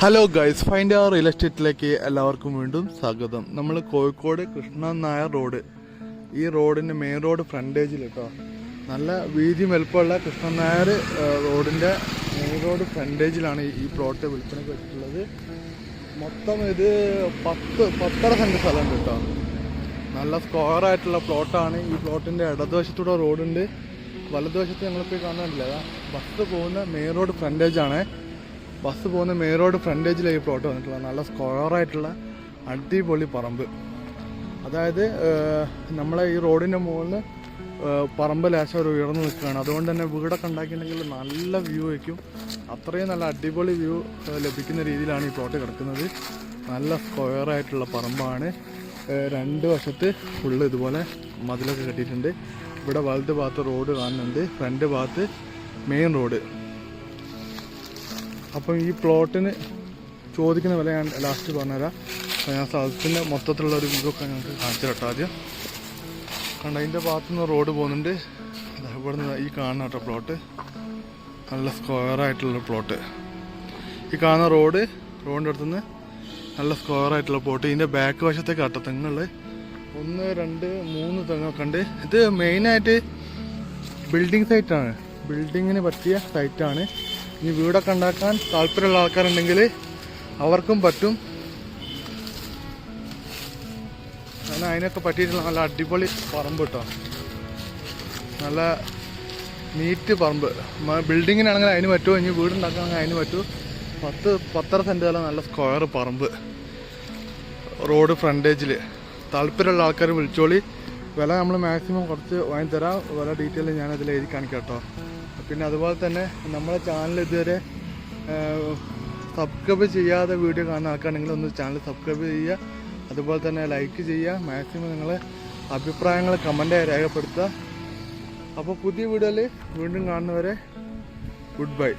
Hello guys, find അവർ real എസ്റ്റേറ്റിലേക്ക് എല്ലാവർക്കും വീണ്ടും സ്വാഗതം. നമ്മൾ കോഴിക്കോട് കൃഷ്ണൻ നായർ റോഡ്, ഈ റോഡിൻ്റെ മെയിൻ റോഡ് ഫ്രണ്ടേജിൽ കേട്ടോ, നല്ല വീതി വലുപ്പമുള്ള കൃഷ്ണൻ നായർ റോഡിൻ്റെ മെയിൻ റോഡ് ഫ്രണ്ടേജിലാണ് ഈ പ്ലോട്ട് വിൽപ്പനയ്ക്ക് വെച്ചിട്ടുള്ളത്. മൊത്തം ഇത് 10 സെൻറ്റ് സ്ഥലമുണ്ട് കേട്ടോ. നല്ല സ്ക്വയറായിട്ടുള്ള പ്ലോട്ടാണ്. ഈ പ്ലോട്ടിൻ്റെ ഇടതുവശത്തൂടെ റോഡുണ്ട്, വലതുവശത്ത് ഞങ്ങളിപ്പോൾ കാണാനില്ല. ബസ് പോകുന്ന മെയിൻ റോഡ് ഫ്രണ്ടേജാണ്. ബസ് പോകുന്ന മെയിൻ റോഡ് ഫ്രണ്ടേജിലാണ് ഈ പ്ലോട്ട് വന്നിട്ടുള്ളത്. നല്ല സ്ക്വയറായിട്ടുള്ള അടിപൊളി പറമ്പ്. അതായത് നമ്മളെ ഈ റോഡിൻ്റെ മുകളിൽ പറമ്പ് ലേശം ഒരു ഉയർന്നു നിൽക്കുകയാണ്. അതുകൊണ്ട് തന്നെ വീടൊക്കെ ഉണ്ടാക്കിയിട്ടുണ്ടെങ്കിൽ നല്ല വ്യൂ വയ്ക്കും. അത്രയും നല്ല അടിപൊളി വ്യൂ ലഭിക്കുന്ന രീതിയിലാണ് ഈ പ്ലോട്ട് കിടക്കുന്നത്. നല്ല സ്ക്വയറായിട്ടുള്ള പറമ്പാണ്. 2 വശത്ത് ഫുള്ള് ഇതുപോലെ മതിലൊക്കെ കെട്ടിയിട്ടുണ്ട്. ഇവിടെ വലത് ഭാഗത്ത് റോഡ് കാണുന്നുണ്ട്, ഫ്രണ്ട് ഭാഗത്ത് മെയിൻ റോഡ്. അപ്പം ഈ പ്ലോട്ടിന് ചോദിക്കുന്ന വില ഞാൻ ലാസ്റ്റ് പറഞ്ഞുതരാം. ഞാൻ സ്ഥലത്തിൻ്റെ മൊത്തത്തിലുള്ള ഒരു വ്യൂ ഒക്കെ ഞങ്ങൾക്ക് കാണിച്ചു കേട്ടോ. ആദ്യം കണ്ട അതിൻ്റെ ഭാഗത്തുനിന്ന് റോഡ് പോകുന്നുണ്ട്. ഇവിടെ നിന്ന് ഈ കാണുന്ന കേട്ടോ പ്ലോട്ട്, നല്ല സ്ക്വയറായിട്ടുള്ള പ്ലോട്ട്. ഈ കാണുന്ന റോഡിൻ്റെ അടുത്തുനിന്ന് നല്ല സ്ക്വയറായിട്ടുള്ള പ്ലോട്ട്. ഇതിൻ്റെ ബാക്ക് വശത്തേക്ക് കേട്ടോ തെങ്ങുകൾ 1, 2, 3 തെങ്ങൊക്കെ ഉണ്ട്. ഇത് മെയിനായിട്ട് ബിൽഡിംഗ് സൈറ്റാണ്, ബിൽഡിങ്ങിന് പറ്റിയ സൈറ്റാണ്. ഇനി വീടൊക്കെ ഉണ്ടാക്കാൻ താല്പര്യമുള്ള ആൾക്കാരുണ്ടെങ്കിൽ അവർക്കും പറ്റും. കാരണം അതിനൊക്കെ പറ്റിയിട്ടുള്ള നല്ല അടിപൊളി പറമ്പ് കേട്ടോ, നല്ല നീറ്റ് പറമ്പ്. ബിൽഡിങ്ങിനാണെങ്കിൽ അതിന് പറ്റുമോ, ഇനി വീടുണ്ടാക്കുകയാണെങ്കിൽ അതിന് പറ്റും. 10 സെൻറ്റ് സ്ഥലം, നല്ല സ്ക്വയർ പറമ്പ്, റോഡ് ഫ്രണ്ടേജിൽ. താല്പര്യമുള്ള ആൾക്കാർ വിളിച്ചോളി. വില നമ്മൾ മാക്സിമം കുറച്ച് വാങ്ങിത്തരാം. വില ഡീറ്റെയിൽ ഞാനതിൽ എഴുതി കാണിക്കാം കേട്ടോ. പിന്നെ അതുപോലെ തന്നെ നമ്മളെ ചാനൽ ഇതുവരെ സബ്സ്ക്രൈബ് ചെയ്യാതെ വീഡിയോ കാണുന്ന ആൾക്കാണെങ്കിൽ ഒന്ന് ചാനൽ സബ്സ്ക്രൈബ് ചെയ്യുക. അതുപോലെ തന്നെ ലൈക്ക് ചെയ്യുക. മാക്സിമം നിങ്ങൾ അഭിപ്രായങ്ങൾ കമൻറ്റായി രേഖപ്പെടുത്തുക. അപ്പോൾ പുതിയ വീഡിയോയിൽ വീണ്ടും കാണുന്നവരെ ഗുഡ് ബൈ.